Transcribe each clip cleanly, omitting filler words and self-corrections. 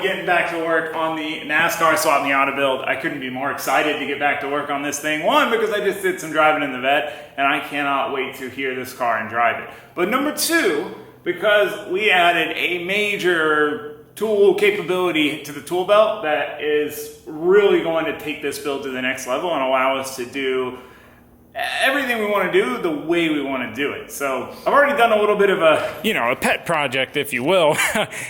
Getting back to work on the NASCAR swap Miata build. I couldn't be more excited to get back to work on this thing. One, because I just did some driving in the vet, and I cannot wait to hear this car and drive it. But number two, because we added a major tool capability to the tool belt that is really going to take this build to the next level and allow us to do everything we want to do the way we want to do it. So I've already done a little bit of a pet project, if you will,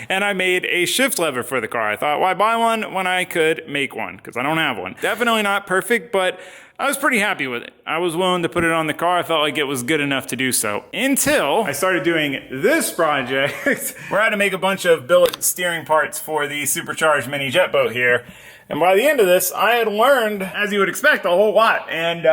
and I made a shift lever for the car. I thought, why buy one when I could make one? Because I don't have one. Definitely not perfect, but I was pretty happy with it. I was willing to put it on the car. I felt like it was good enough to do so. Until I started doing this project where I had to make a bunch of billet steering parts for the supercharged mini jet boat here. And by the end of this, I had learned, as you would expect, a whole lot. And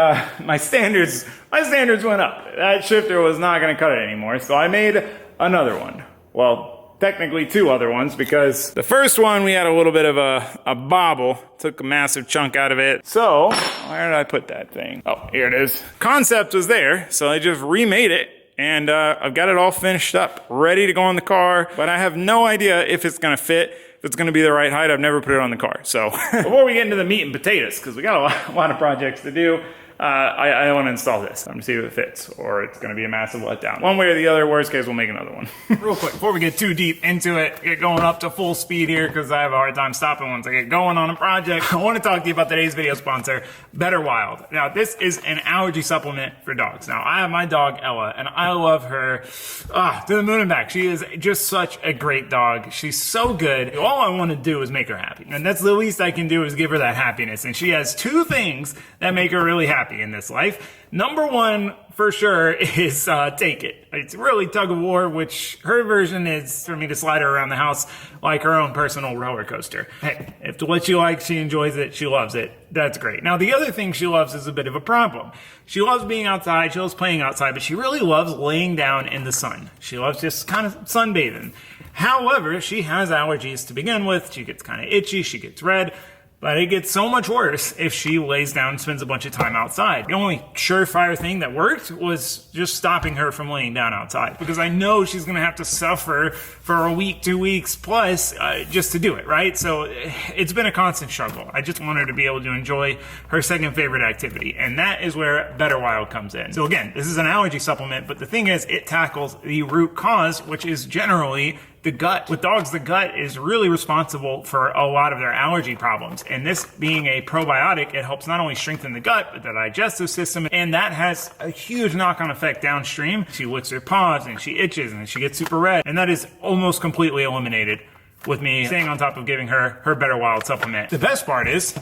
my standards went up. That shifter was not going to cut it anymore. So I made another one. Well, technically two other ones, because the first one we had a little bit of a bobble. Took a massive chunk out of it. So where did I put that thing? Oh, here it is. Concept was there, so I just remade it. And I've got it all finished up, ready to go on the car. But I have no idea if it's going to fit. If it's going to be the right height. I've never put it on the car. So before we get into the meat and potatoes, because we got a lot of projects to do, I want to install this. I'm going to see if it fits, or it's going to be a massive letdown. One way or the other, worst case, we'll make another one. Real quick, before we get too deep into it, get going up to full speed here, because I have a hard time stopping once I get going on a project. I want to talk to you about today's video sponsor, Better Wild. Now, this is an allergy supplement for dogs. Now, I have my dog, Ella, and I love her to the moon and back. She is just such a great dog. She's so good. All I want to do is make her happy. And that's the least I can do, is give her that happiness. And she has two things that make her really happy in this life. Number one, for sure, is Take It. It's really tug of war, which her version is for me to slide her around the house like her own personal roller coaster. Hey, if what she likes, she enjoys it, she loves it, that's great. Now, the other thing she loves is a bit of a problem. She loves being outside, she loves playing outside, but she really loves laying down in the sun. She loves just kind of sunbathing. However, she has allergies to begin with. She gets kind of itchy, she gets red. But it gets so much worse if she lays down and spends a bunch of time outside. The only surefire thing that worked was just stopping her from laying down outside. Because I know she's going to have to suffer for a week, 2 weeks plus just to do it, right? So it's been a constant struggle. I just want her to be able to enjoy her second favorite activity. And that is where Better Wild comes in. So again, this is an allergy supplement, but the thing is, it tackles the root cause, which is generally the gut. With dogs, the gut is really responsible for a lot of their allergy problems. And this being a probiotic, it helps not only strengthen the gut, but the digestive system. And that has a huge knock-on effect downstream. She licks her paws and she itches and she gets super red. And that is almost completely eliminated with me staying on top of giving her her Better Wild supplement. The best part is,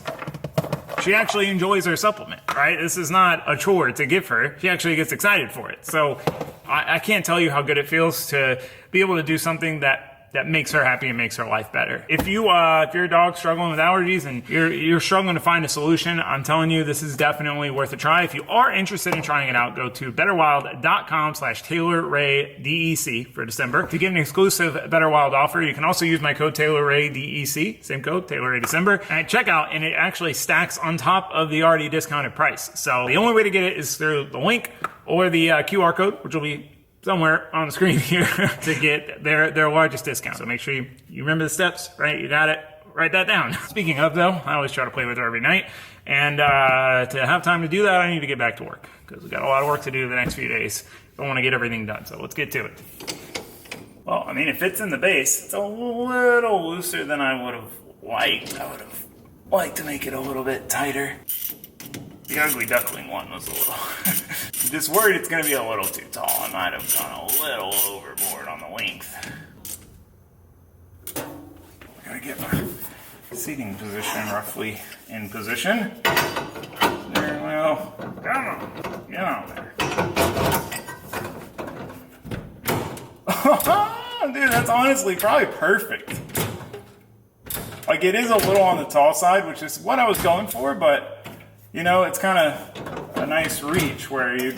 she actually enjoys her supplement, right? This is not a chore to give her. She actually gets excited for it. So I can't tell you how good it feels to be able to do something that makes her happy and makes her life better. If you're a dog struggling with allergies and you're struggling to find a solution, I'm telling you, this is definitely worth a try. If you are interested in trying it out, go to betterwild.com/TaylorRayDEC for December to get an exclusive Better Wild offer. You can also use my code TaylorRayDEC, same code, TaylorRayDecember, at checkout, and it actually stacks on top of the already discounted price. So the only way to get it is through the link or the QR code, which will be somewhere on the screen here, to get their largest discount. So make sure you remember the steps, right? You got it. Write that down. Speaking of, though, I always try to play with her every night. And to have time to do that, I need to get back to work, because we've got a lot of work to do the next few days. I want to get everything done. So let's get to it. Well, I mean, it fits in the base. It's a little looser than I would have liked. I would have liked to make it a little bit tighter. The ugly duckling one was a little... Just worried it's going to be a little too tall. I might have gone a little overboard on the length. Gotta get my seating position roughly in position. There, well, come on. Get on there. Dude, that's honestly probably perfect. Like, it is a little on the tall side, which is what I was going for, but... You know, it's kind of a nice reach where you,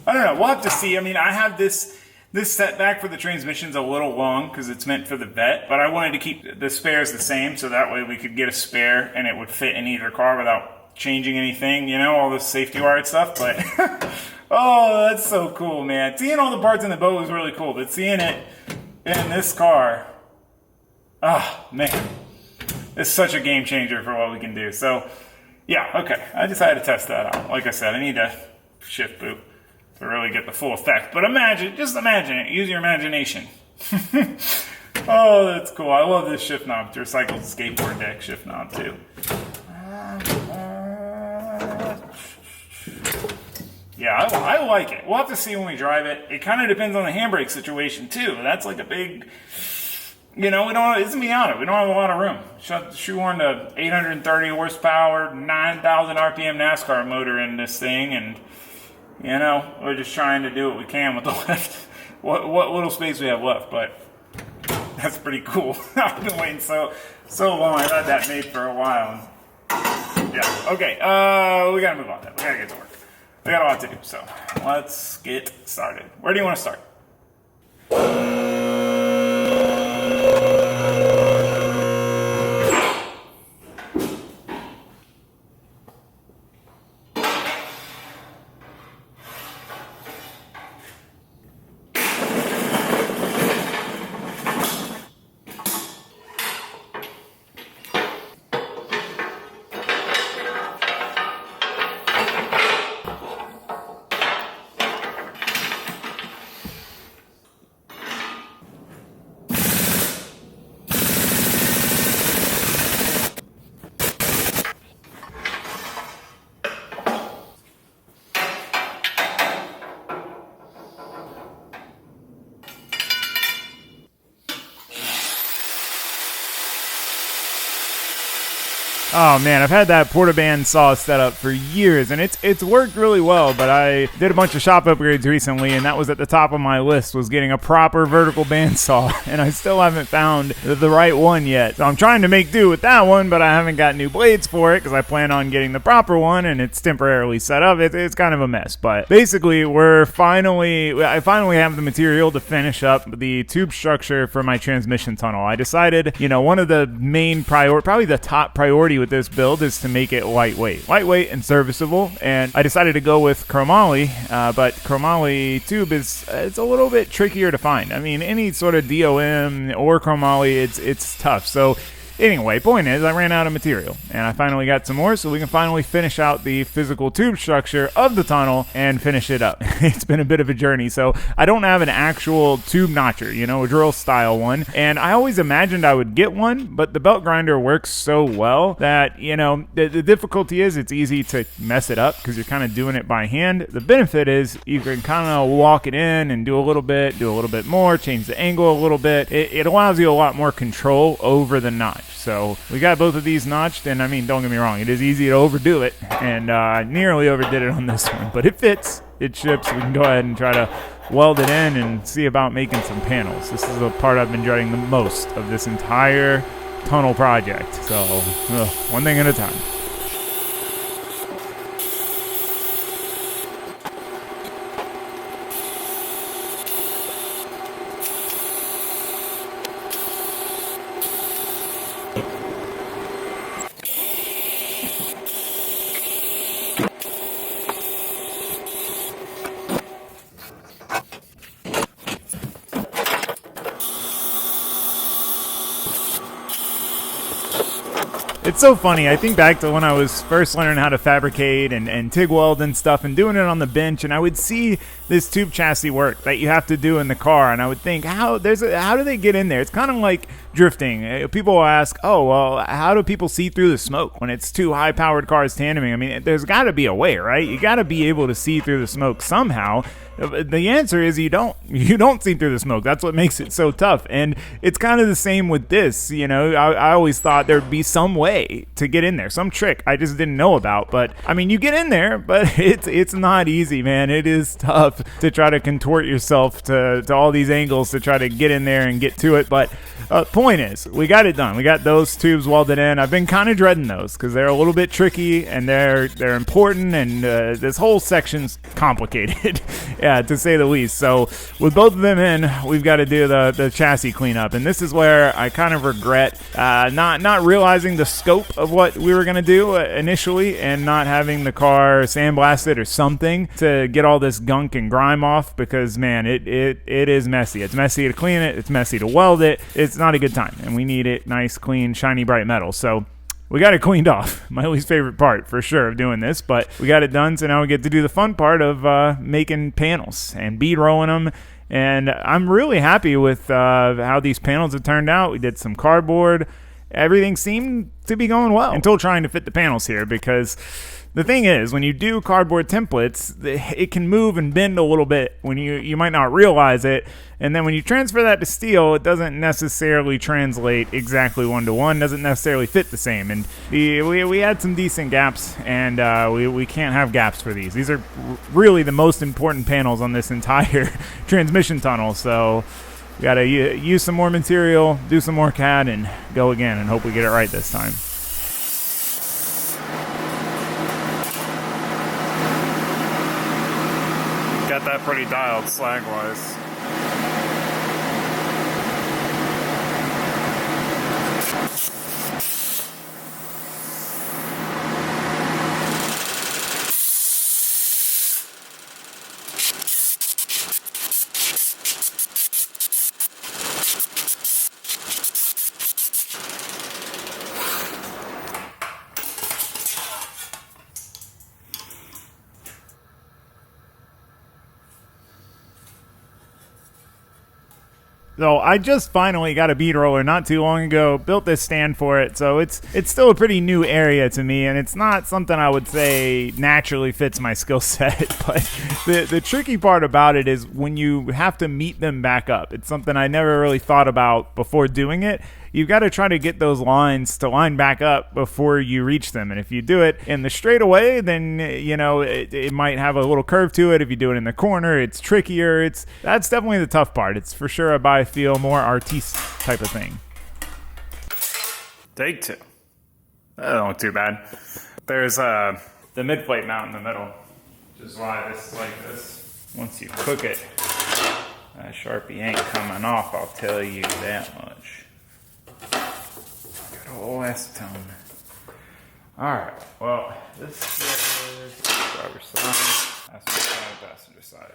I don't know, we'll have to see. I mean, I have this setback for the transmission's a little long because it's meant for the vet, but I wanted to keep the spares the same so that way we could get a spare and it would fit in either car without changing anything, you know, all this safety wired stuff. But oh, that's so cool, man. Seeing all the parts in the boat was really cool, but seeing it in this car, oh man, it's such a game changer for what we can do. So yeah, okay, I decided to test that out. Like I said, I need a shift boot to really get the full effect. But just imagine it. Use your imagination. Oh, that's cool. I love this shift knob. It's a recycled skateboard deck shift knob too. Yeah, I like it. We'll have to see when we drive it. It kind of depends on the handbrake situation too. That's like a big, you know, it's a Miata. We don't have a lot of room. Shoehorned a 830 horsepower, 9,000 RPM NASCAR motor in this thing, and you know, we're just trying to do what we can with the left, what little space we have left. But that's pretty cool. I've been waiting so long. I've had that made for a while. Yeah. Okay. We gotta move on. Then we gotta get to work. We got a lot to do. So let's get started. Where do you want to start? Oh man, I've had that portaband saw set up for years, and it's worked really well, but I did a bunch of shop upgrades recently, and that was at the top of my list, was getting a proper vertical bandsaw, and I still haven't found the right one yet. So I'm trying to make do with that one, but I haven't got new blades for it, because I plan on getting the proper one, and it's temporarily set up. It's kind of a mess, but basically, I finally have the material to finish up the tube structure for my transmission tunnel. I decided, you know, one of the main probably the top priority with this build is to make it lightweight and serviceable, and I decided to go with chromoly, but chromoly tube it's a little bit trickier to find. I mean, any sort of DOM or chromoly, it's tough. So anyway, point is, I ran out of material, and I finally got some more, so we can finally finish out the physical tube structure of the tunnel and finish it up. It's been a bit of a journey, so I don't have an actual tube notcher, you know, a drill style one, and I always imagined I would get one, but the belt grinder works so well that, you know, the difficulty is it's easy to mess it up because you're kind of doing it by hand. The benefit is you can kind of walk it in and do a little bit more, change the angle a little bit. It allows you a lot more control over the notch. So we got both of these notched, and I mean, don't get me wrong, it is easy to overdo it, and nearly overdid it on this one, but it fits, it ships. We can go ahead and try to weld it in and see about making some panels. This is the part I've been dreading the most of this entire tunnel project, so one thing at a time. It's so funny. I think back to when I was first learning how to fabricate and TIG weld and stuff and doing it on the bench, and I would see this tube chassis work that you have to do in the car, and I would think, how do they get in there? It's kind of like drifting. People will ask, oh, well, how do people see through the smoke when it's two high-powered cars tandeming? I mean, there's got to be a way, right? You got to be able to see through the smoke somehow. The answer is you don't see through the smoke. That's what makes it so tough. And it's kind of the same with this. You know, I always thought there'd be some way to get in there, some trick I just didn't know about. But I mean, you get in there, but it's not easy, man. It is tough to try to contort yourself to all these angles to try to get in there and get to it. But point point is, we got it done. We got those tubes welded in. I've been kind of dreading those because they're a little bit tricky and they're important, and this whole section's complicated, yeah, to say the least. So with both of them in, we've got to do the chassis cleanup, and this is where I kind of regret not realizing the scope of what we were going to do initially, and not having the car sandblasted or something to get all this gunk and grime off, because man, it is messy. It's messy to clean it, it's messy to weld it. It's not a good time, and we need it nice, clean, shiny, bright metal. So we got it cleaned off. My least favorite part, for sure, of doing this, but we got it done, so now we get to do the fun part of making panels and bead rolling them. And I'm really happy with how these panels have turned out. We did some cardboard. Everything seemed to be going well until trying to fit the panels here, because the thing is, when you do cardboard templates, it can move and bend a little bit when you might not realize it. And then when you transfer that to steel, it doesn't necessarily translate exactly one-to-one, doesn't necessarily fit the same. And we had some decent gaps, and we can't have gaps for these. These are really the most important panels on this entire transmission tunnel. So we got to use some more material, do some more CAD, and go again, and hope we get it right this time. Got that pretty dialed slag-wise. So I just finally got a bead roller not too long ago, built this stand for it, so it's still a pretty new area to me, and it's not something I would say naturally fits my skill set, but the tricky part about it is when you have to meet them back up. It's something I never really thought about before doing it. You've got to try to get those lines to line back up before you reach them. And if you do it in the straightaway, then, you know, it might have a little curve to it. If you do it in the corner, it's trickier. That's definitely the tough part. It's for sure a by feel, more artiste type of thing. Take two. That don't look too bad. There's the mid-plate mount in the middle, which is why this is like this. Once you cook it, that Sharpie ain't coming off, I'll tell you that much. Oh, acetone. Alright, well, this is driver's side, passenger side.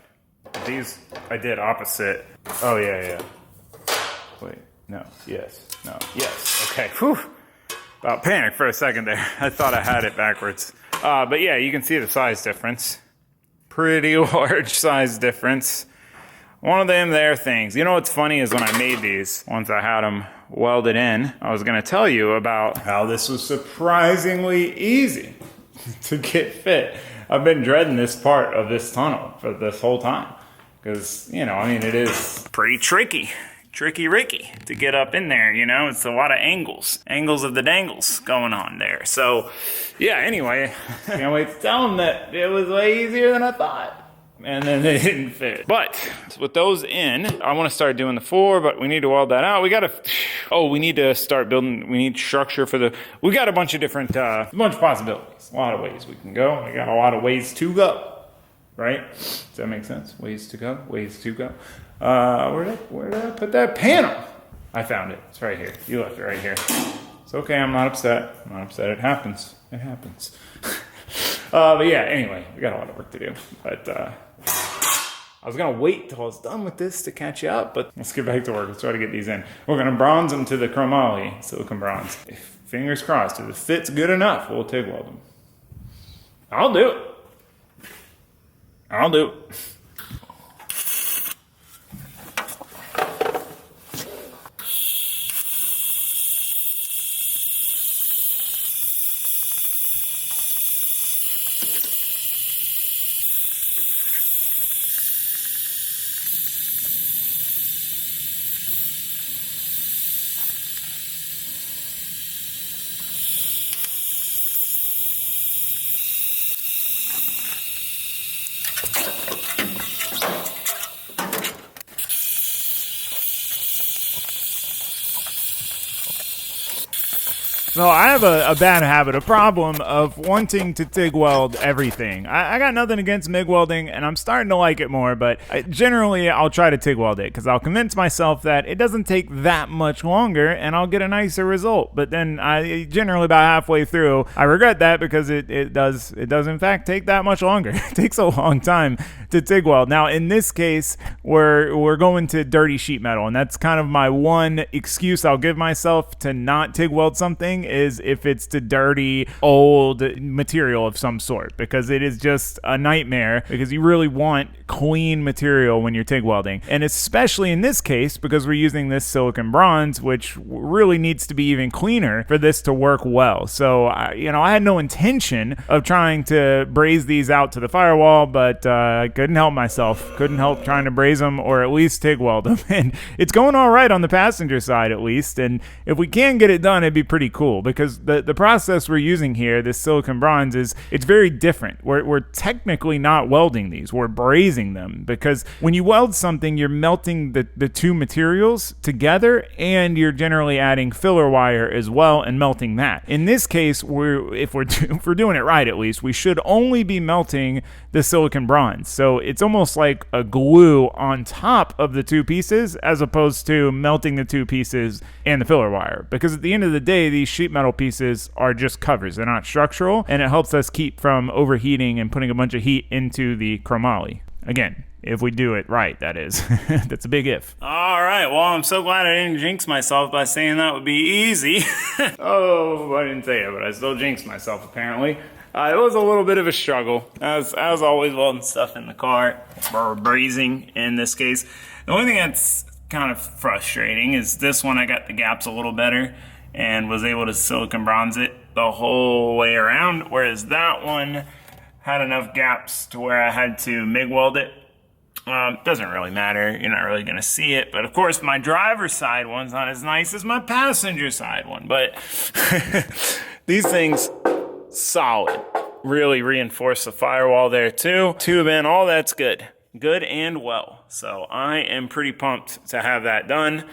These I did opposite. Oh, yeah. Wait, no, yes, okay, whew. About panicked for a second there. I thought I had it backwards. But yeah, you can see the size difference. Pretty large size difference. One of them there things. You know what's funny is when I made these, once I had them welded in, I was going to tell you about how this was surprisingly easy to get fit. I've been dreading this part of this tunnel for this whole time. Because, you know, I mean, it is pretty tricky Ricky to get up in there, you know. It's a lot of angles of the dangles going on there. So, yeah, anyway, can't wait to tell them that it was way easier than I thought. And then they didn't fit. But with those in, I want to start doing the floor, but we need to weld that out. We need to start building, we need structure for we got a bunch of different, a bunch of possibilities. A lot of ways we can go. We got a lot of ways to go, right? Does that make sense? Ways to go. Where did I put that panel? I found it. It's right here. You left it right here. It's okay. I'm not upset. It happens. But yeah, anyway, we got a lot of work to do. But I was going to wait till I was done with this to catch you up, but let's get back to work. Let's try to get these in. We're going to bronze them to the chromoly, silicon bronze. Fingers crossed. If it fits good enough, we'll TIG weld them. I'll do it. So I have a bad habit, a problem of wanting to TIG weld everything. I got nothing against MIG welding, and I'm starting to like it more, but generally I'll try to TIG weld it because I'll convince myself that it doesn't take that much longer and I'll get a nicer result. But then I generally about halfway through, I regret that because it does in fact take that much longer. It takes a long time to TIG weld. Now in this case, we're going to dirty sheet metal, and that's kind of my one excuse I'll give myself to not TIG weld something is if it's to dirty old material of some sort, because it is just a nightmare because you really want clean material when you're TIG welding. And especially in this case, because we're using this silicon bronze, which really needs to be even cleaner for this to work well. So, I had no intention of trying to braze these out to the firewall, but I couldn't help myself. Couldn't help trying to braze them or at least TIG weld them. And it's going all right on the passenger side at least. And if we can get it done, it'd be pretty cool, because the process we're using here, this silicon bronze, it's very different. We're technically not welding these, we're brazing them, because when you weld something, you're melting the two materials together, and you're generally adding filler wire as well and melting that. In this case, if we're doing it right, at least, we should only be melting the silicon bronze. So it's almost like a glue on top of the two pieces, as opposed to melting the two pieces and the filler wire, because at the end of the day, these sheet metal pieces are just covers. They're not structural, and it helps us keep from overheating and putting a bunch of heat into the chromoly. Again, if we do it right, that is. That's a big if. All right, well, I'm so glad I didn't jinx myself by saying that would be easy. Oh, I didn't say it, but I still jinxed myself, apparently. It was a little bit of a struggle, as always, welding stuff in the car, or brazing in this case. The only thing that's kind of frustrating is this one, I got the gaps a little better and was able to silicon bronze it the whole way around, whereas that one had enough gaps to where I had to MIG weld it. Doesn't really matter, you're not really gonna see it, but of course my driver's side one's not as nice as my passenger side one, but these things, solid. Really reinforce the firewall there too. Tube in, all that's good. Good and well. So I am pretty pumped to have that done,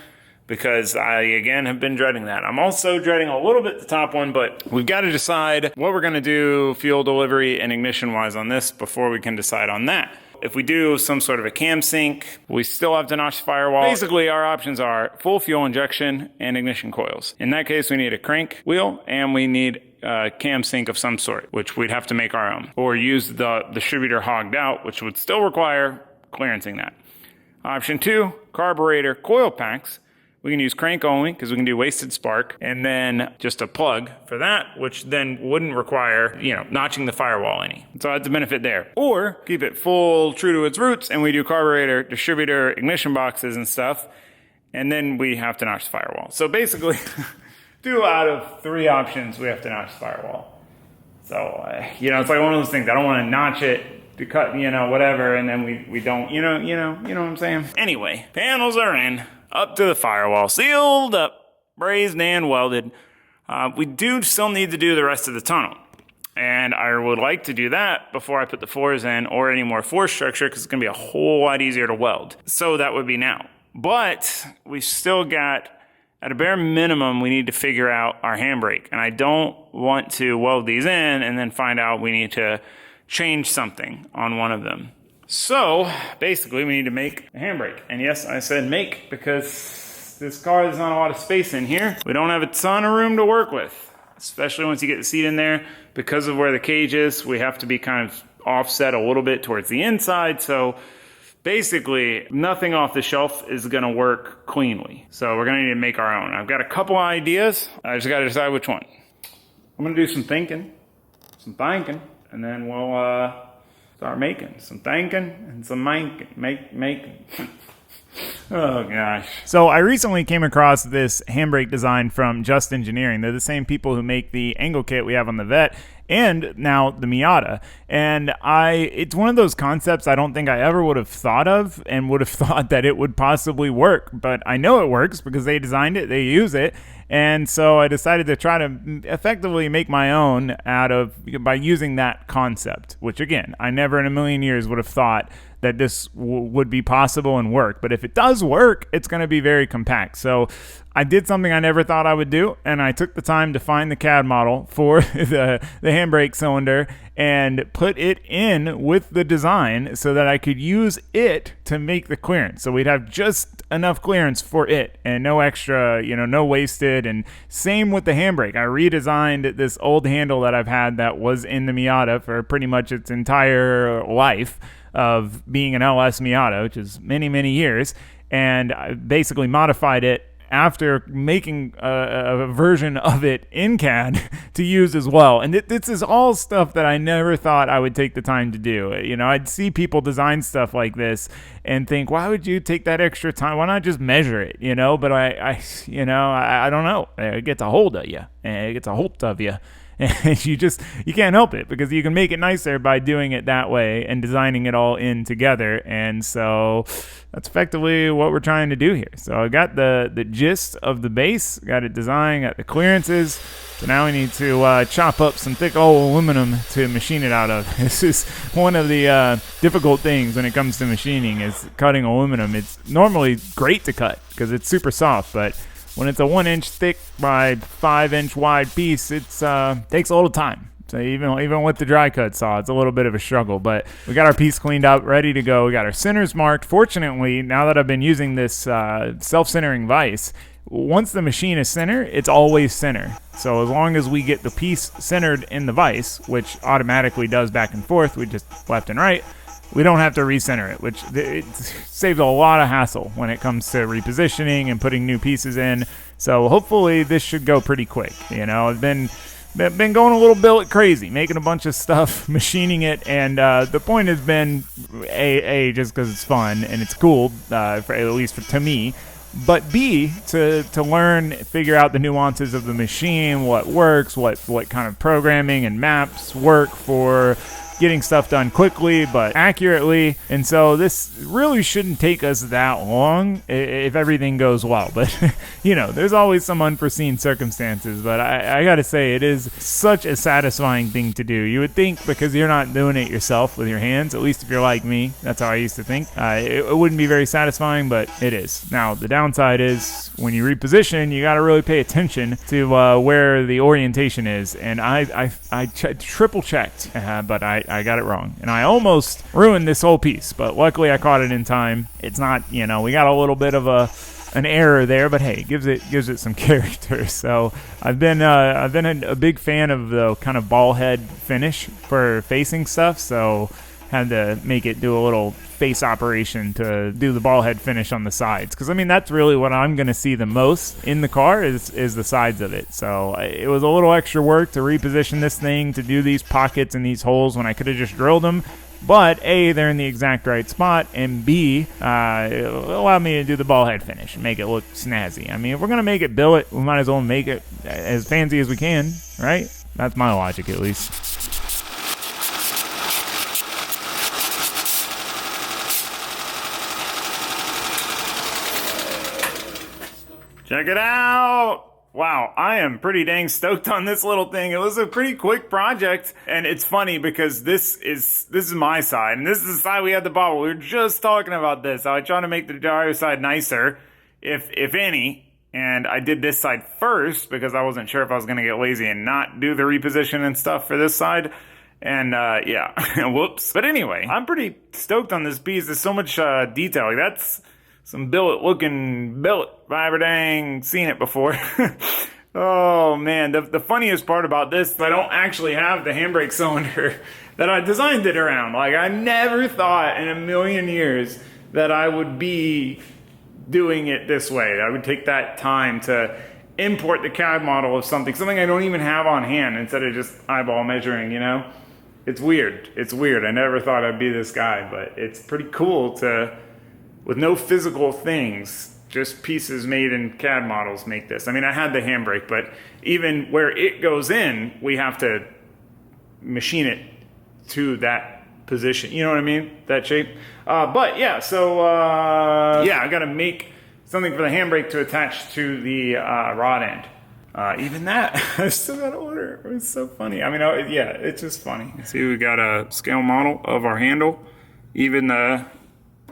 because I, again, have been dreading that. I'm also dreading a little bit the top one, but we've got to decide what we're going to do fuel delivery and ignition-wise on this before we can decide on that. If we do some sort of a cam sync, we still have to notch the firewall. Basically, our options are full fuel injection and ignition coils. In that case, we need a crank wheel, and we need a cam sync of some sort, which we'd have to make our own, or use the distributor hogged out, which would still require clearancing that. Option 2, carburetor coil packs. We can use crank only because we can do wasted spark, and then just a plug for that, which then wouldn't require, notching the firewall any. So that's a benefit there. Or keep it full, true to its roots, and we do carburetor, distributor, ignition boxes and stuff, and then we have to notch the firewall. So basically, 2 out of 3 options, we have to notch the firewall. So, it's like one of those things. I don't want to notch it to cut, whatever, and then we don't, you know what I'm saying? Anyway, panels are in. Up to the firewall, sealed up, brazed and welded. We do still need to do the rest of the tunnel. And I would like to do that before I put the floors in or any more floor structure, because it's going to be a whole lot easier to weld. So that would be now. But we still got, at a bare minimum, we need to figure out our handbrake. And I don't want to weld these in and then find out we need to change something on one of them. So, basically, we need to make a handbrake. And yes, I said make, because this car, there's not a lot of space in here. We don't have a ton of room to work with, especially once you get the seat in there. Because of where the cage is, we have to be kind of offset a little bit towards the inside. So, basically, nothing off the shelf is going to work cleanly. So, we're going to need to make our own. I've got a couple ideas. I just got to decide which one. I'm going to do some thinking, and then we'll start making some thinking and some making. Oh gosh. So I recently came across this handbrake design from Just Engineering. They're the same people who make the angle kit we have on the Vet and now the Miata. And it's one of those concepts I don't think I ever would have thought of and would have thought that it would possibly work. But I know it works because they designed it, they use it. And so I decided to try to effectively make my own by using that concept, which again, I never in a million years would have thought that this would be possible and work. But if it does work, it's going to be very compact. So I did something I never thought I would do, and I took the time to find the CAD model for the handbrake cylinder and put it in with the design so that I could use it to make the clearance. So we'd have just enough clearance for it and no extra, no wasted. And same with the handbrake. I redesigned this old handle that I've had that was in the Miata for pretty much its entire life of being an LS Miata, which is many, many years. And I basically modified it after making a version of it in CAD to use as well. And this is all stuff that I never thought I would take the time to do. I'd see people design stuff like this and think, why would you take that extra time? Why not just measure it? But I don't know. It gets a hold of you. It gets a hold of you. And you can't help it because you can make it nicer by doing it that way and designing it all in together. And so that's effectively what we're trying to do here. So I got the gist of the base, got it designed, got the clearances. So now we need to chop up some thick old aluminum to machine it out of. This is one of the difficult things when it comes to machining is cutting aluminum. It's normally great to cut because it's super soft, but when it's a 1-inch thick by 5-inch wide piece, it takes a little time. So even with the dry cut saw, it's a little bit of a struggle. But we got our piece cleaned up, ready to go. We got our centers marked. Fortunately, now that I've been using this self-centering vise, once the machine is center, it's always center. So as long as we get the piece centered in the vise, which automatically does back and forth, we just left and right, we don't have to recenter it, which it saves a lot of hassle when it comes to repositioning and putting new pieces in. So hopefully this should go pretty quick. I've been going a little billet crazy, making a bunch of stuff, machining it, and the point has been A, just because it's fun and it's cool, at least to me, but B, to learn, figure out the nuances of the machine, what works, what kind of programming and maps work for getting stuff done quickly but accurately. And so this really shouldn't take us that long if everything goes well, but there's always some unforeseen circumstances. But I gotta say, it is such a satisfying thing to do. You would think because you're not doing it yourself with your hands, at least if you're like me, that's how I used to think, it wouldn't be very satisfying, but it is. Now the downside is when you reposition, you got to really pay attention to where the orientation is, and I triple checked, but I got it wrong, and I almost ruined this whole piece, but luckily I caught it in time. It's not, we got a little bit of an error there, but hey, gives it some character. So I've been a big fan of the kind of ball head finish for facing stuff, so had to make it do a little face operation to do the ball head finish on the sides, because that's really what I'm going to see the most in the car is the sides of it. So it was a little extra work to reposition this thing, to do these pockets and these holes when I could have just drilled them. But A, they're in the exact right spot, and B, it allowed me to do the ball head finish and make it look snazzy. If we're going to make it billet, we might as well make it as fancy as we can, right? That's my logic, at least. Check it out! Wow, I am pretty dang stoked on this little thing. It was a pretty quick project, and it's funny because this is my side, and this is the side we had the bottle. We were just talking about this. I was trying to make the driver's side nicer, if any, and I did this side first because I wasn't sure if I was going to get lazy and not do the reposition and stuff for this side. And yeah, whoops. But anyway, I'm pretty stoked on this piece. There's so much detail. Like, that's some billet-looking billet. I've dang seen it before. Oh man, the funniest part about this is I don't actually have the handbrake cylinder that I designed it around. Like, I never thought in a million years that I would be doing it this way. I would take that time to import the CAD model of something I don't even have on hand, instead of just eyeball measuring, It's weird. It's weird. I never thought I'd be this guy, but it's pretty cool to, with no physical things, just pieces made in CAD models make this. I had the handbrake, but even where it goes in, we have to machine it to that position. You know what I mean? That shape. But yeah, so yeah, I got to make something for the handbrake to attach to the rod end. Even that, I still got to order. It's so funny. Yeah, it's just funny. See, we got a scale model of our handle. Even the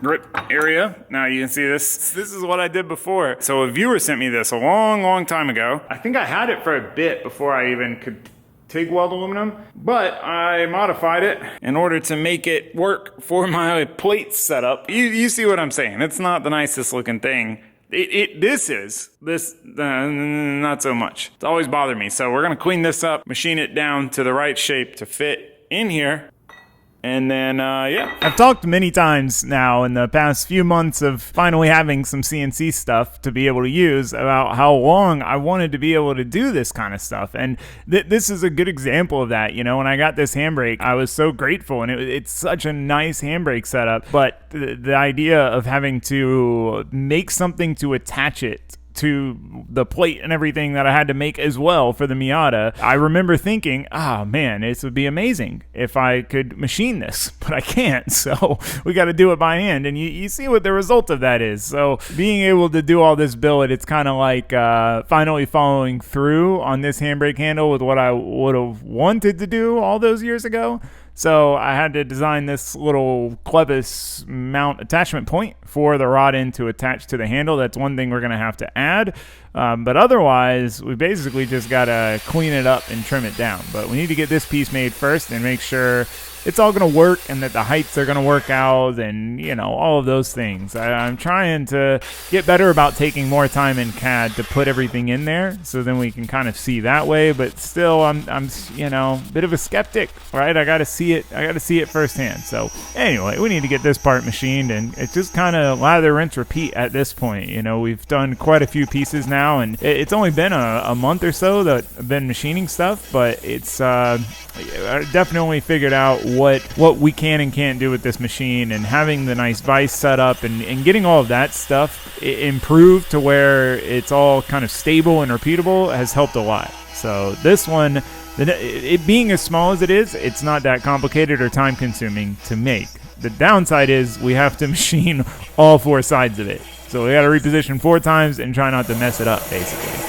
grip area. Now you can see this. This is what I did before. So a viewer sent me this a long time ago. I think I had it for a bit before I even could TIG weld aluminum, but I modified it in order to make it work for my plate setup. You see what I'm saying? It's not the nicest looking thing. This not so much. It's always bothered me. So we're gonna clean this up, machine it down to the right shape to fit in here. And then, yeah. I've talked many times now in the past few months of finally having some CNC stuff to be able to use about how long I wanted to be able to do this kind of stuff. And this is a good example of that. You know, when I got this handbrake, I was so grateful, and it's such a nice handbrake setup. But the idea of having to make something to attach it to the plate and everything that I had to make as well for the Miata, I remember thinking, oh man, this would be amazing if I could machine this, but I can't, so we got to do it by hand, and you see what the result of that is. So being able to do all this billet, it's kind of like finally following through on this handbrake handle with what I would have wanted to do all those years ago. So I had to design this little clevis mount attachment point for the rod end to attach to the handle. That's one thing we're going to have to add. But otherwise, we basically just got to clean it up and trim it down. But we need to get this piece made first and make sure it's all going to work and that the heights are going to work out and, you know, all of those things. I'm trying to get better about taking more time in CAD to put everything in there so then we can kind of see that way. But still, I'm you know, a bit of a skeptic, right? I got to see it. I got to see it firsthand. So anyway, we need to get this part machined, and it's just kind of lather, rinse, repeat at this point. You know, we've done quite a few pieces now, and it's only been a month or so that I've been machining stuff, but it's I definitely figured out what we can and can't do with this machine, and having the nice vise set up and getting all of that stuff improved to where it's all kind of stable and repeatable has helped a lot. So this one, it being as small as it is, it's not that complicated or time consuming to make. The downside is we have to machine all four sides of it. So we got to reposition 4 times and try not to mess it up, basically.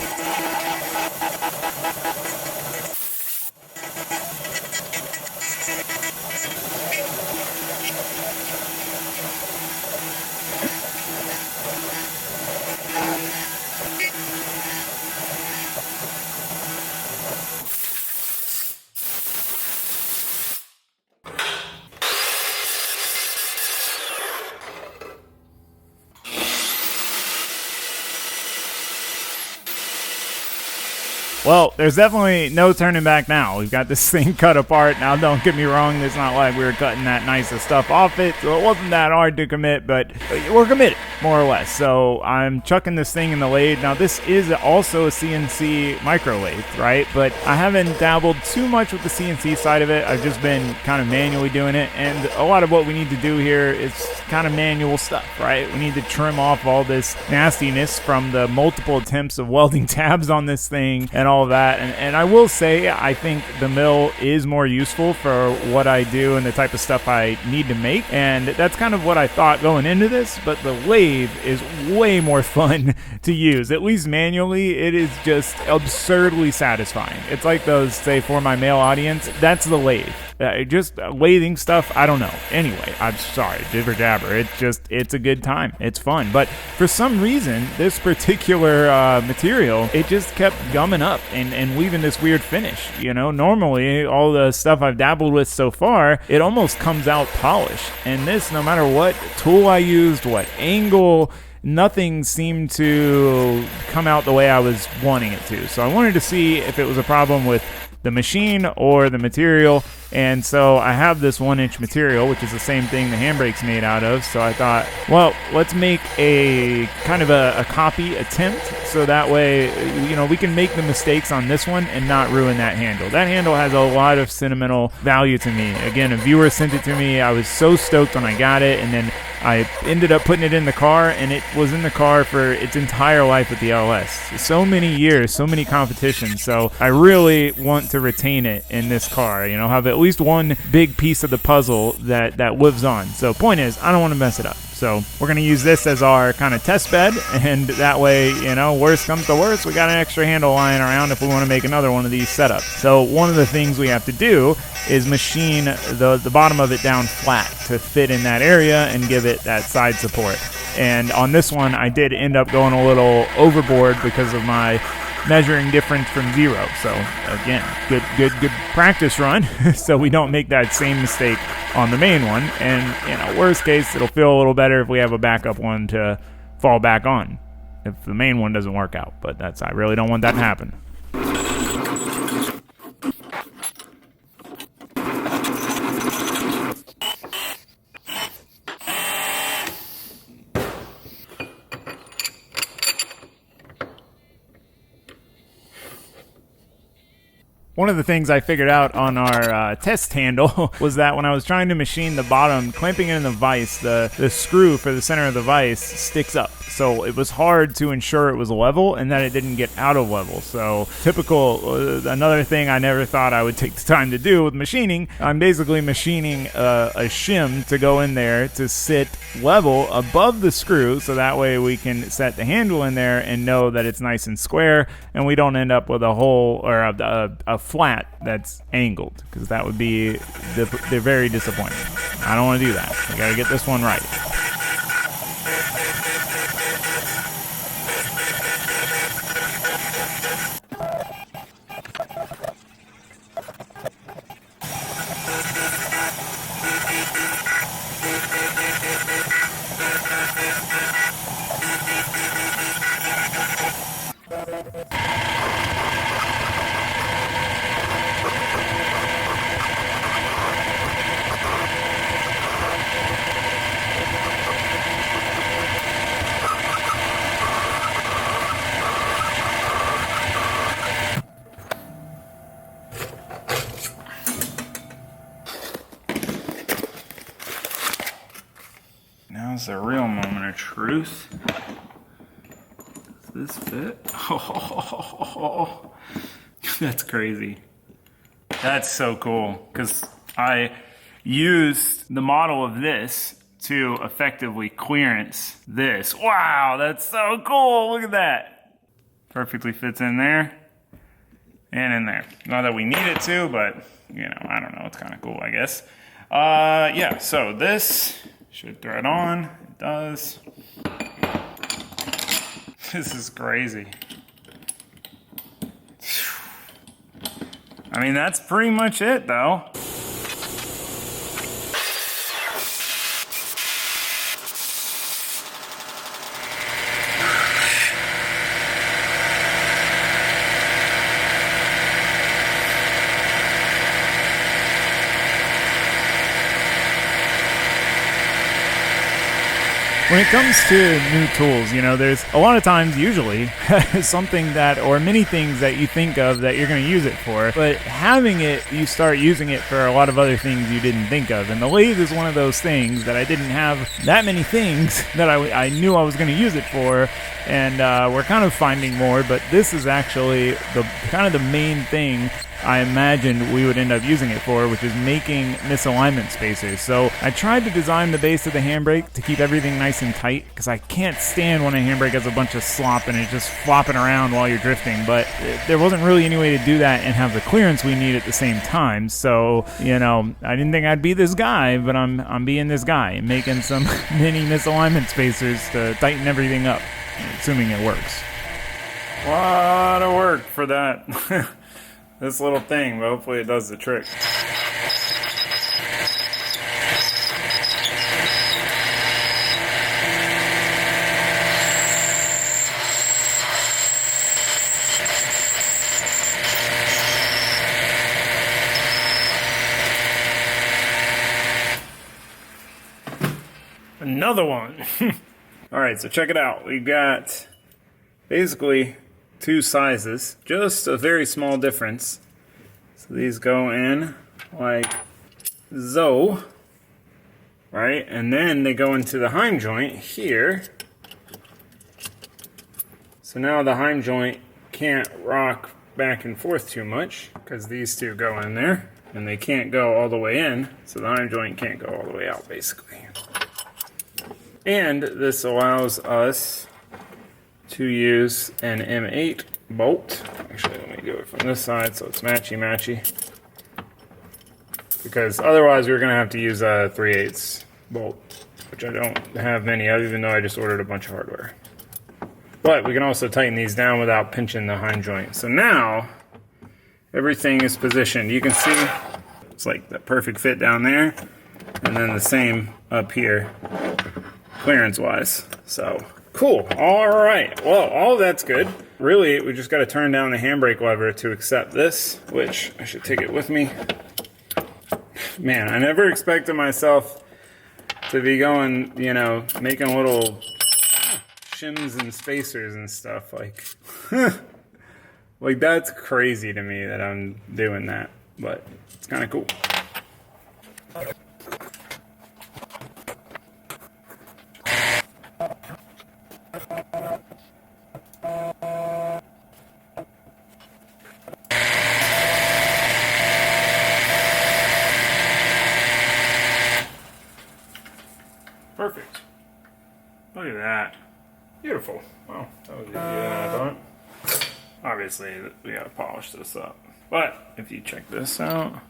Well, there's definitely no turning back now. We've got this thing cut apart. Now, don't get me wrong. It's not like we were cutting that nice of stuff off it. So it wasn't that hard to commit, but we're committed, more or less. So I'm chucking this thing in the lathe. Now, this is also a CNC micro lathe, right? But I haven't dabbled too much with the CNC side of it. I've just been kind of manually doing it. And a lot of what we need to do here is kind of manual stuff, right? We need to trim off all this nastiness from the multiple attempts of welding tabs on this thing and all that, and I will say I think the mill is more useful for what I do and the type of stuff I need to make, and that's kind of what I thought going into this. But the lathe is way more fun to use, at least manually. It is just absurdly satisfying. It's like those, say, for my male audience, that's the lathe. Just lathing stuff, I don't know. Anyway, I'm sorry, jibber jabber. It's a good time. It's fun. But for some reason, this particular material, it just kept gumming up and leaving this weird finish. You know, normally all the stuff I've dabbled with so far, it almost comes out polished. And this, no matter what tool I used, what angle, nothing seemed to come out the way I was wanting it to. So I wanted to see if it was a problem with the machine or the material. And so I have this 1-inch material, which is the same thing the handbrake's made out of. So I thought, well, let's make a kind of a copy attempt, so that way, you know, we can make the mistakes on this one and not ruin that handle. That handle has a lot of sentimental value to me. Again, a viewer sent it to me. I was so stoked when I got it, and then I ended up putting it in the car, and it was in the car for its entire life with the LS. So many years, so many competitions. So I really want to retain it in this car, you know, have at least one big piece of the puzzle that lives on. So point is, I don't want to mess it up. So we're going to use this as our kind of test bed, and that way, you know, worst comes to worst, we got an extra handle lying around if we want to make another one of these setups. So one of the things we have to do is machine the bottom of it down flat to fit in that area and give it that side support. And on this one, I did end up going a little overboard because of my measuring difference from 0. So again, good practice run so we don't make that same mistake on the main one. And, you know, worst case, it'll feel a little better if we have a backup one to fall back on if the main one doesn't work out. But I really don't want that to happen. One of the things I figured out on our test handle was that when I was trying to machine the bottom, clamping it in the vise, the screw for the center of the vise sticks up. So it was hard to ensure it was level and that it didn't get out of level. So typical, another thing I never thought I would take the time to do with machining, I'm basically machining a shim to go in there to sit level above the screw, so that way we can set the handle in there and know that it's nice and square and we don't end up with a hole or a flat that's angled, because that would be they're very disappointing. I don't want to do that. We got to get this one right. Now's the real moment of truth. Does this fit? Oh, that's crazy. That's so cool, because I used the model of this to effectively clearance this. Wow, that's so cool. Look at that. Perfectly fits in there and in there. Not that we need it to, but, you know, I don't know. It's kind of cool, I guess. Yeah, so this should thread on. It does. This is crazy. I mean, that's pretty much it, though. When it comes to new tools, you know, there's a lot of times, usually, something that, or many things that you think of that you're going to use it for, but having it, you start using it for a lot of other things you didn't think of. And the lathe is one of those things that I didn't have that many things that I knew I was going to use it for, and we're kind of finding more, but this is actually the kind of the main thing I imagined we would end up using it for, which is making misalignment spacers. So I tried to design the base of the handbrake to keep everything nice and tight, because I can't stand when a handbrake has a bunch of slop and it's just flopping around while you're drifting, but there wasn't really any way to do that and have the clearance we need at the same time. So, you know, I didn't think I'd be this guy, but I'm being this guy, making some mini misalignment spacers to tighten everything up, assuming it works. A lot of work for that. This little thing, but hopefully it does the trick. Another one. All right, so check it out. We've got basically two sizes, just a very small difference. So these go in like so, right? And then they go into the heim joint here. So now the heim joint can't rock back and forth too much, because these two go in there, and they can't go all the way in, so the heim joint can't go all the way out, basically. And this allows us to use an M8 bolt. Actually, let me do it from this side so it's matchy-matchy. Because otherwise we're gonna have to use a 3/8 bolt, which I don't have many of, even though I just ordered a bunch of hardware. But we can also tighten these down without pinching the hind joint. So now, everything is positioned. You can see it's like the perfect fit down there, and then the same up here, clearance-wise. So, cool. All right. Well, all of that's good. Really, we just got to turn down the handbrake lever to accept this, which I should take it with me. Man, I never expected myself to be going, you know, making little shims and spacers and stuff. Like, like that's crazy to me that I'm doing that, but it's kind of cool. Perfect. Look at that. Beautiful. Well, that was easier than I thought. Obviously, we gotta polish this up. But if you check this out,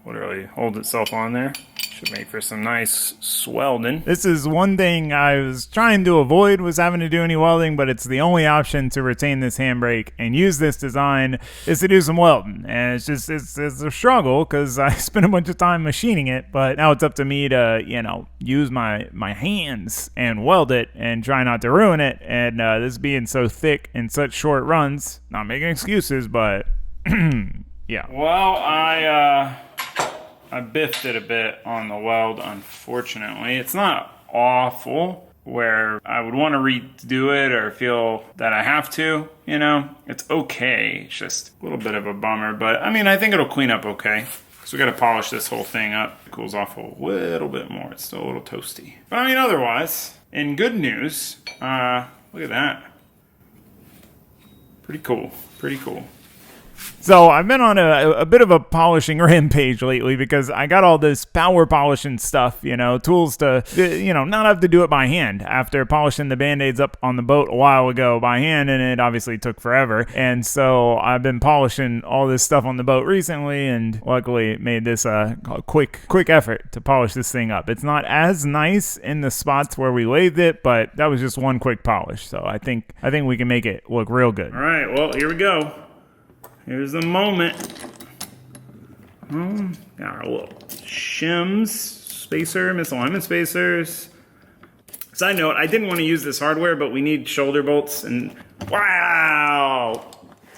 literally holds itself on there. Should make for some nice welding. This is one thing I was trying to avoid, was having to do any welding, but it's the only option to retain this handbrake and use this design is to do some welding. And it's just, it's a struggle because I spent a bunch of time machining it, but now it's up to me to, you know, use my hands and weld it and try not to ruin it. And this being so thick in such short runs, not making excuses, but yeah. Well, I biffed it a bit on the weld, unfortunately. It's not awful where I would want to redo it or feel that I have to, you know. It's okay. It's just a little bit of a bummer, but I mean, I think it'll clean up okay. So we got to polish this whole thing up. It cools off a little bit more. It's still a little toasty. But I mean, otherwise, in good news, look at that. Pretty cool. Pretty cool. So I've been on a bit of a polishing rampage lately because I got all this power polishing stuff, you know, tools to, you know, not have to do it by hand after polishing the Band-Aids up on the boat a while ago by hand, and it obviously took forever. And so I've been polishing all this stuff on the boat recently, and luckily made this a quick effort to polish this thing up. It's not as nice in the spots where we lathed it, but that was just one quick polish. So I think we can make it look real good. All right, well, here we go. Here's the moment. Got our little shims, spacer, misalignment spacers. Side note, I didn't want to use this hardware, but we need shoulder bolts, and wow!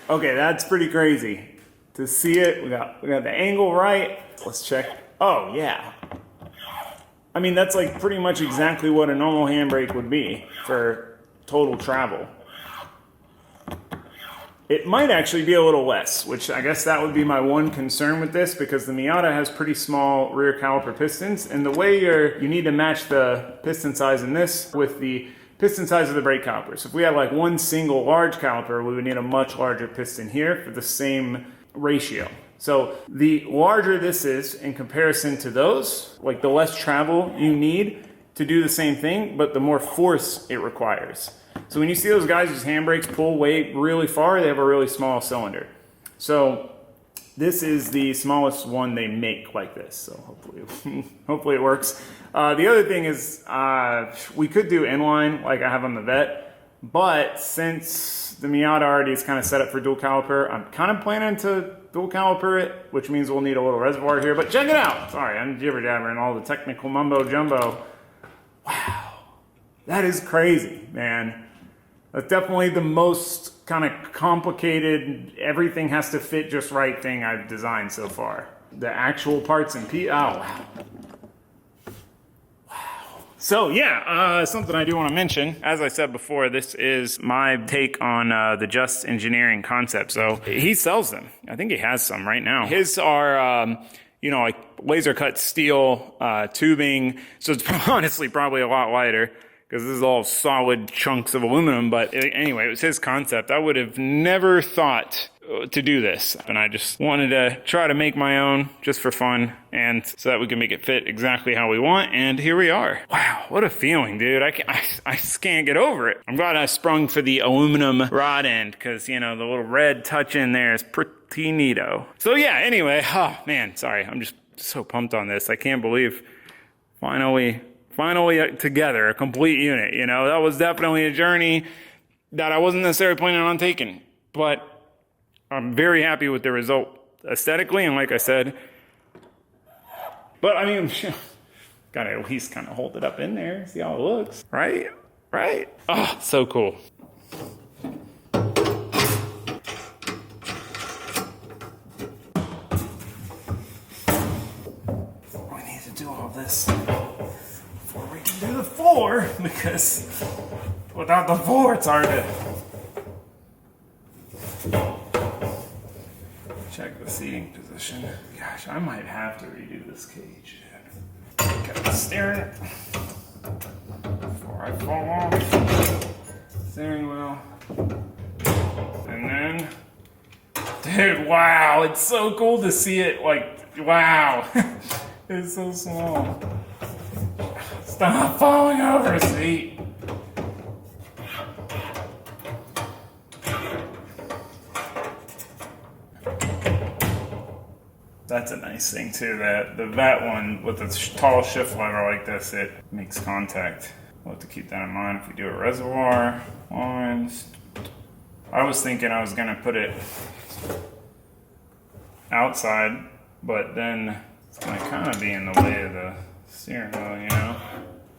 Okay, that's pretty crazy. To see it, we got the angle right. Let's check. Oh, yeah. I mean, that's like pretty much exactly what a normal handbrake would be for total travel. It might actually be a little less, which I guess that would be my one concern with this, because the Miata has pretty small rear caliper pistons, and the way you need to match the piston size in this with the piston size of the brake calipers. If we had like one single large caliper, we would need a much larger piston here for the same ratio. So the larger this is in comparison to those, like the less travel you need to do the same thing, but the more force it requires. So when you see those guys whose handbrakes pull weight really far, they have a really small cylinder. So this is the smallest one they make like this. So hopefully it works. The other thing is we could do inline like I have on the Vet, but since the Miata already is kind of set up for dual caliper, I'm kind of planning to dual caliper it, which means we'll need a little reservoir here. But check it out. Sorry, I'm jibber-jabbering all the technical mumbo-jumbo. Wow, that is crazy, man. That's definitely the most kind of complicated, everything has to fit just right thing I've designed so far. The actual parts and oh, wow. Wow. So yeah, something I do want to mention, as I said before, this is my take on the Just Engineering concept. So he sells them. I think he has some right now. His are, you know, like laser cut steel tubing. So it's honestly probably a lot lighter, because this is all solid chunks of aluminum. But anyway, it was his concept. I would have never thought to do this. And I just wanted to try to make my own just for fun and so that we can make it fit exactly how we want. And here we are. Wow, what a feeling, dude. I just can't get over it. I'm glad I sprung for the aluminum rod end because, you know, the little red touch in there is pretty neato. So yeah, anyway, oh man, sorry. I'm just so pumped on this. I can't believe finally together, a complete unit. You know, that was definitely a journey that I wasn't necessarily planning on taking, but I'm very happy with the result aesthetically, and like I said, but I mean, gotta at least kind of hold it up in there, see how it looks, right? Oh, so cool. We need to do all this before we can do the floor, because without the floor, it's hard to check the seating position. Gosh, I might have to redo this cage. Got the steering before I fall off. Steering wheel. And then, dude, wow, it's so cool to see it. Like, wow, it's so small. Stop falling over, seat. That's a nice thing too, that the vet one with the tall shift lever like this, it makes contact. We'll have to keep that in mind if we do a reservoir lines. I was thinking I was gonna put it outside, but then it's gonna kind of be in the way of the steering wheel, you know?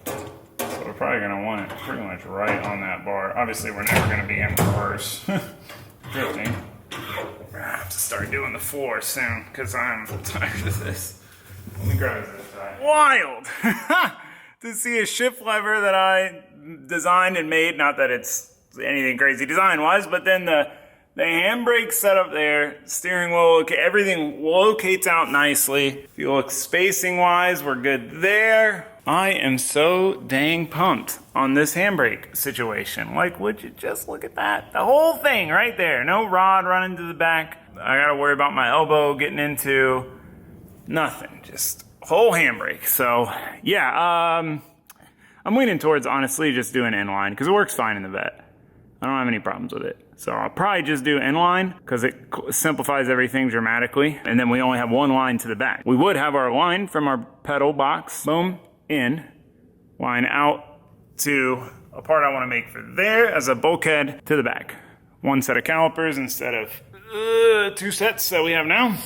So we're probably gonna want it pretty much right on that bar. Obviously we're never gonna be in reverse drifting. I have to start doing the floor soon because I'm tired of this. Let me grab this side. Wild to see a shift lever that I designed and made. Not that it's anything crazy design-wise, but then the handbrake setup there, steering wheel, everything locates out nicely. If you look spacing-wise, we're good there. I am so dang pumped on this handbrake situation. Like, would you just look at that? The whole thing right there. No rod running to the back. I gotta worry about my elbow getting into nothing. Just whole handbrake. So, yeah, I'm leaning towards, honestly, just doing inline because it works fine in the vet. I don't have any problems with it. So I'll probably just do inline because it simplifies everything dramatically. And then we only have one line to the back. We would have our line from our pedal box, boom, in, line out to a part I want to make for there as a bulkhead to the back. One set of calipers instead of two sets that we have now.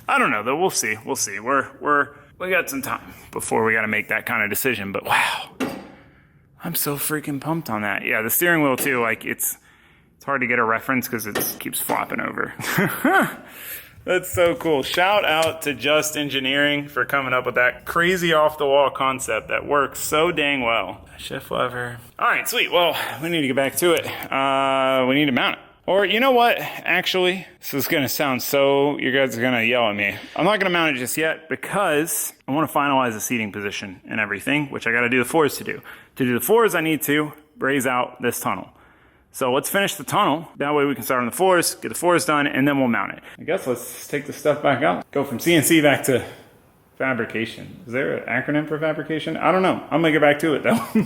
I don't know though, we'll see. We got some time before we got to make that kind of decision, but wow. I'm so freaking pumped on that. Yeah, the steering wheel too, like it's hard to get a reference because it keeps flopping over. That's so cool. Shout out to Just Engineering for coming up with that crazy off-the-wall concept that works so dang well. Shift lever. All right, sweet. Well, we need to get back to it. We need to mount it. Or, you know what? Actually, this is going to sound so... You guys are going to yell at me. I'm not going to mount it just yet because I want to finalize the seating position and everything, which I got to do the floors to do. To do the floors, I need to braze out this tunnel. So let's finish the tunnel. That way we can start on the floors, get the floors done, and then we'll mount it. I guess let's take the stuff back out. Go from CNC back to fabrication. Is there an acronym for fabrication? I don't know. I'll make it back to it though.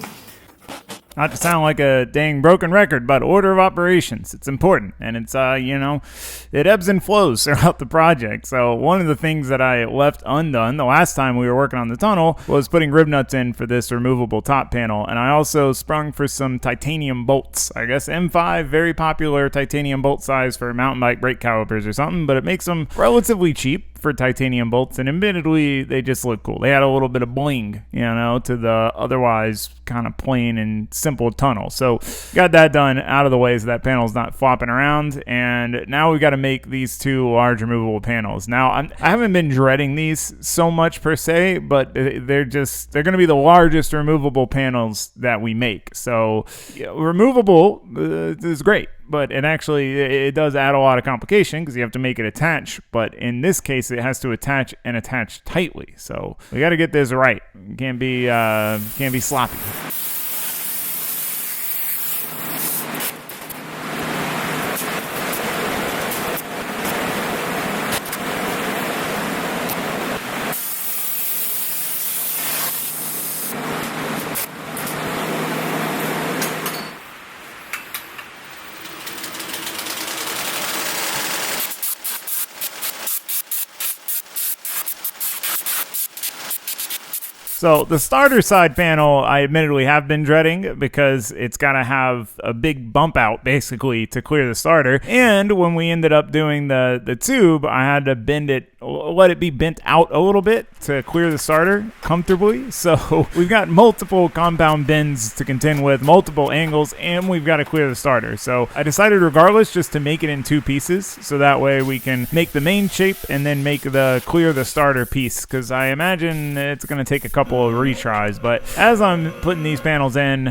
Not to sound like a dang broken record, but order of operations. It's important. And it's, it ebbs and flows throughout the project. So one of the things that I left undone the last time we were working on the tunnel was putting rib nuts in for this removable top panel. And I also sprung for some titanium bolts. I guess M5, very popular titanium bolt size for mountain bike brake calipers or something, but it makes them relatively cheap for titanium bolts, and admittedly they just look cool. They had a little bit of bling, to the otherwise kind of plain and simple tunnel. So got that done out of the way so that panel's not flopping around, and now we got to make these two large removable panels. Now I haven't been dreading these so much per se, but they're going to be the largest removable panels that we make. So removable is great, but it does add a lot of complication because you have to make it attach. But in this case, it has to attach and attach tightly. So we got to get this right. Can't be sloppy. So the starter side panel, I admittedly have been dreading because it's got to have a big bump out basically to clear the starter. And when we ended up doing the tube, I had to let it be bent out a little bit to clear the starter comfortably. So we've got multiple compound bends to contend with, multiple angles, and we've got to clear the starter. So I decided regardless just to make it in 2 pieces, so that way we can make the main shape and then make the clear the starter piece, because I imagine it's going to take a couple of retries. But as I'm putting these panels in,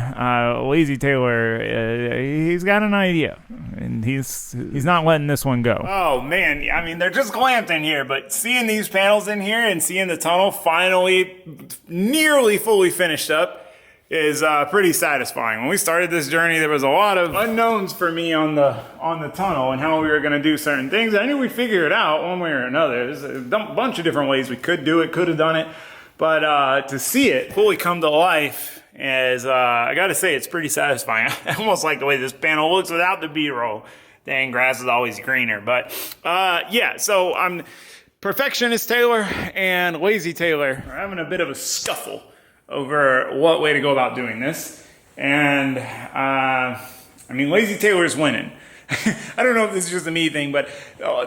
Lazy Taylor, he's got an idea, and he's not letting this one go. Oh man, I mean, they're just clamped in here, but seeing these panels in here and seeing the tunnel finally nearly fully finished up is pretty satisfying. When we started this journey, there was a lot of unknowns for me on the tunnel and how we were going to do certain things. I knew we'd figure it out one way or another. There's a bunch of different ways we could do it, could have done it, but to see it fully come to life is, I got to say, it's pretty satisfying. I almost like the way this panel looks without the B-roll. Dang, grass is always greener. But yeah, so I'm Perfectionist Taylor and Lazy Taylor are having a bit of a scuffle over what way to go about doing this. And I mean, Lazy Taylor's winning. I don't know if this is just a me thing, but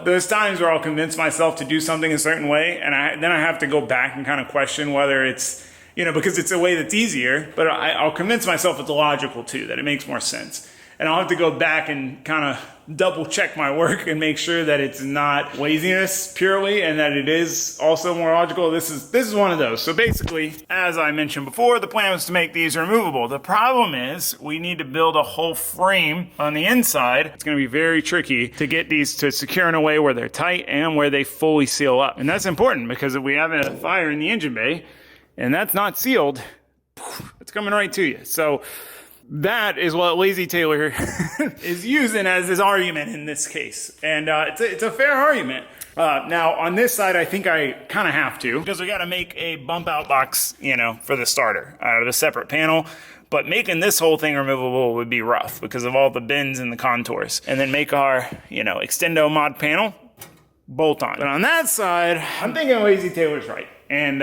there's times where I'll convince myself to do something a certain way, and then I have to go back and kind of question whether it's, because it's a way that's easier, but I'll convince myself it's logical too, that it makes more sense. And I'll have to go back and kind of double check my work and make sure that it's not laziness purely and that it is also more logical. This is one of those. So basically, as I mentioned before, the plan was to make these removable. The problem is we need to build a whole frame on the inside. It's going to be very tricky to get these to secure in a way where they're tight and where they fully seal up. And that's important because if we have a fire in the engine bay and that's not sealed, it's coming right to you. So that is what Lazy Taylor is using as his argument in this case. And it's a fair argument. Now, on this side, I think I kind of have to, because we got to make a bump out box, for the starter out of a separate panel. But making this whole thing removable would be rough because of all the bends and the contours. And then make our, extendo mod panel bolt on. But on that side, I'm thinking Lazy Taylor's right. And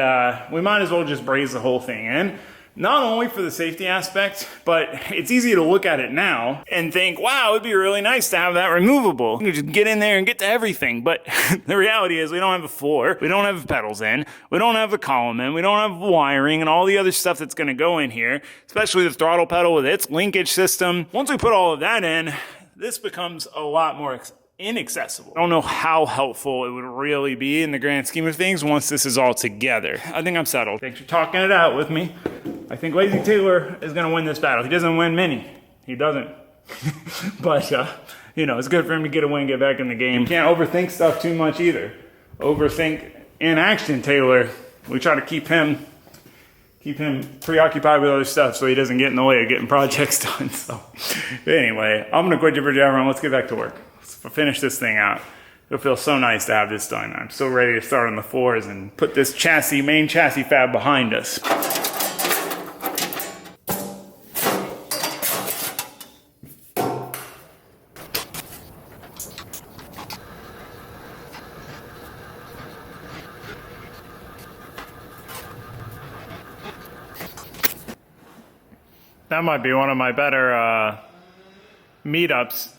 we might as well just braze the whole thing in. Not only for the safety aspect, but it's easy to look at it now and think, wow, it'd be really nice to have that removable. You just get in there and get to everything. But the reality is we don't have a floor. We don't have pedals in. We don't have the column in. We don't have wiring and all the other stuff that's going to go in here, especially the throttle pedal with its linkage system. Once we put all of that in, this becomes a lot more inaccessible. I don't know how helpful it would really be in the grand scheme of things once this is all together. I think I'm settled. Thanks for talking it out with me. I think Lazy Taylor is going to win this battle. He doesn't win many. He doesn't. But, it's good for him to get a win, get back in the game. Can't overthink stuff too much either. Overthink in action, Taylor. We try to keep him preoccupied with other stuff so he doesn't get in the way of getting projects done. So anyway, I'm going to quit jibber jabbering. Let's get back to work. Let's finish this thing out. It'll feel so nice to have this done. I'm so ready to start on the floors and put this main chassis fab behind us. That might be one of my better meetups.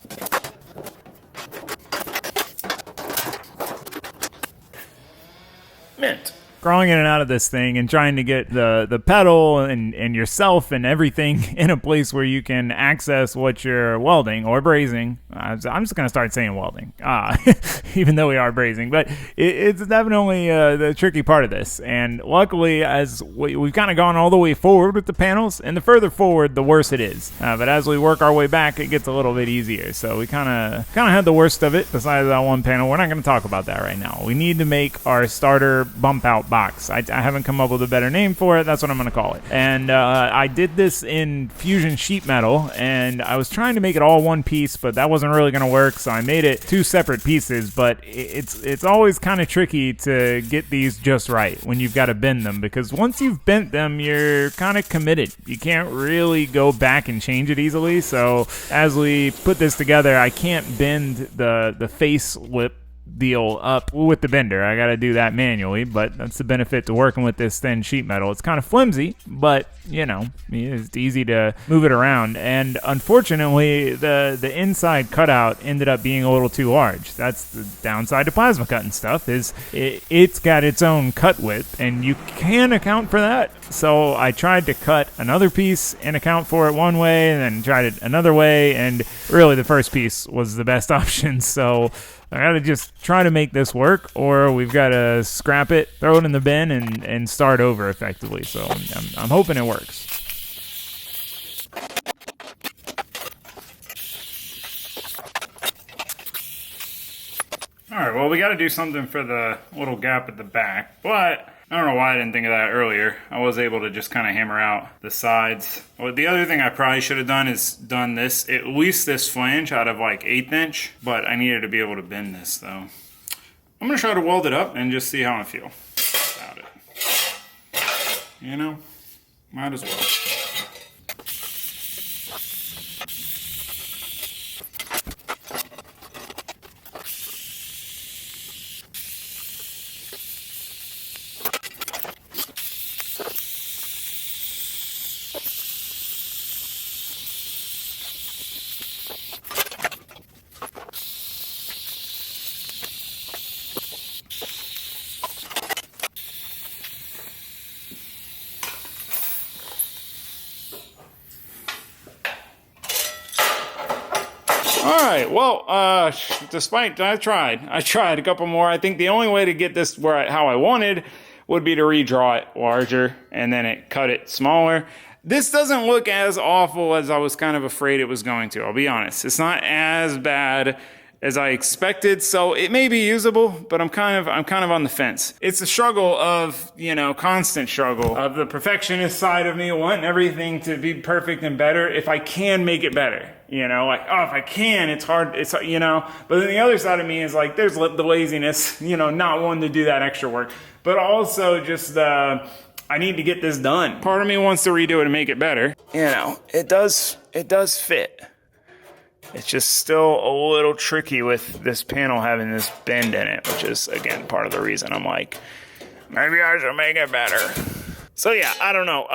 Mint. Crawling in and out of this thing and trying to get the pedal and yourself and everything in a place where you can access what you're welding or brazing. I'm just going to start saying welding, even though we are brazing. But it's definitely the tricky part of this. And luckily, as we've kind of gone all the way forward with the panels, and the further forward, the worse it is. But as we work our way back, it gets a little bit easier. So we kind of had the worst of it besides that one panel. We're not going to talk about that right now. We need to make our starter bump out box. I haven't come up with a better name for it. That's what I'm going to call it. And I did this in fusion sheet metal, and I was trying to make it all one piece, but that wasn't really going to work, so I made it 2 separate pieces. But it's always kind of tricky to get these just right when you've got to bend them, because once you've bent them, you're kind of committed. You can't really go back and change it easily. So as we put this together, I can't bend the face lip deal up with the bender. I got to do that manually, but that's the benefit to working with this thin sheet metal. It's kind of flimsy, but you know, it's easy to move it around. And unfortunately, the inside cutout ended up being a little too large. That's the downside to plasma cutting stuff, is it's got its own cut width, and you can account for that. So I tried to cut another piece and account for it one way, and then tried it another way, and really the first piece was the best option. So I gotta just try to make this work, or we've got to scrap it, throw it in the bin, and start over effectively. So I'm hoping it works. All right, well, we got to do something for the little gap at the back, but I don't know why I didn't think of that earlier. I was able to just kind of hammer out the sides. Well, the other thing I probably should have done is done this, at least this flange out of like 1/8 inch, but I needed to be able to bend this though. I'm gonna try to weld it up and just see how I feel about it. You know, might as well. All right, well, despite I tried a couple more. I think the only way to get this how I wanted would be to redraw it larger and then cut it smaller. This doesn't look as awful as I was kind of afraid it was going to. I'll be honest. It's not as bad as I expected, so it may be usable, but I'm kind of on the fence. It's a struggle of, constant struggle of the perfectionist side of me wanting everything to be perfect and better if I can make it better. If I can, it's hard, but then the other side of me is like, there's the laziness, not wanting to do that extra work, but also just, I need to get this done. Part of me wants to redo it and make it better. It does fit. It's just still a little tricky with this panel having this bend in it, which is, again, part of the reason I'm like, maybe I should make it better. So, yeah, I don't know.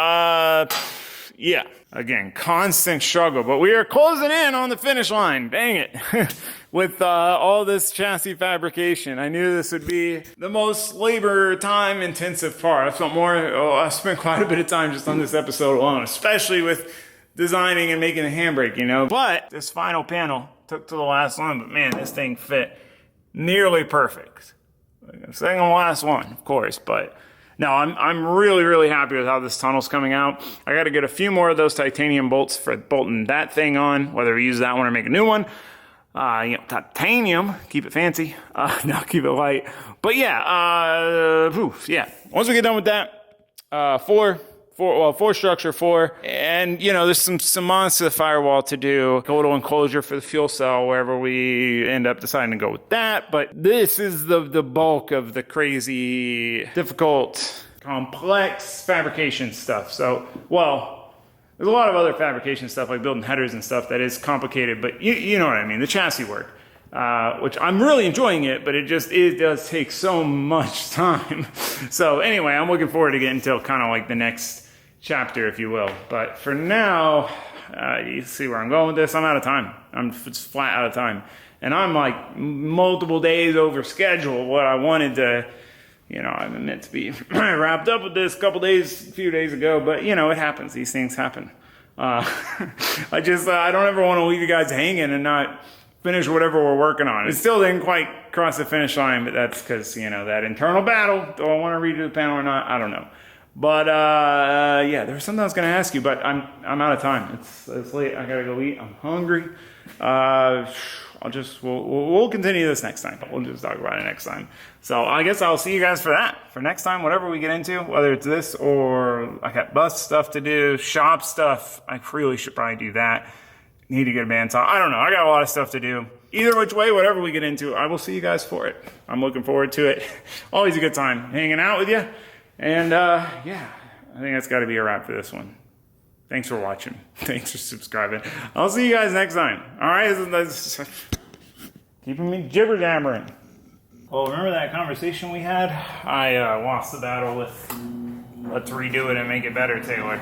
Yeah, again, constant struggle, but we are closing in on the finish line. Dang it. With all this chassis fabrication. I knew this would be the most labor time intensive part. I spent quite a bit of time just on this episode alone, especially with designing and making a handbrake, But this final panel took to the last one, but man, this thing fit nearly perfect. Second to last one, of course, but no, I'm really, really happy with how this tunnel's coming out. I got to get a few more of those titanium bolts for bolting that thing on, whether we use that one or make a new one. Titanium, keep it fancy. No, keep it light. But yeah, once we get done with that, four structure, and there's some mods to the firewall to do, a little enclosure for the fuel cell wherever we end up deciding to go with that. But this is the bulk of the crazy, difficult, complex fabrication stuff. So, there's a lot of other fabrication stuff like building headers and stuff that is complicated, but you know what I mean, the chassis work. Which I'm really enjoying it, but it does take so much time. So anyway, I'm looking forward to getting to kind of like the next chapter, if you will. But for now, you see where I'm going with this. I'm out of time. I'm just flat out of time. And I'm like multiple days over schedule what I wanted to, I'm meant to be wrapped up with this a few days ago, but it happens. These things happen. I don't ever want to leave you guys hanging and not finish whatever we're working on. It still didn't quite cross the finish line, but that's because, that internal battle. Do I want to redo the panel or not? I don't know. But, yeah, there was something I was going to ask you, but I'm out of time. It's late. I got to go eat. I'm hungry. We'll continue this next time. We'll just talk about it next time. So I guess I'll see you guys for that. For next time, whatever we get into, whether it's this or I got bus stuff to do, shop stuff. I really should probably do that. Need to get a bandsaw. I don't know. I got a lot of stuff to do. Either which way, whatever we get into, I will see you guys for it. I'm looking forward to it. Always a good time hanging out with you. And yeah, I think that's got to be a wrap for this one. Thanks for watching. Thanks for subscribing. I'll see you guys next time. All right? That's keeping me jibber-jabbering. Well, remember that conversation we had? I lost the battle with let's redo it and make it better, Taylor.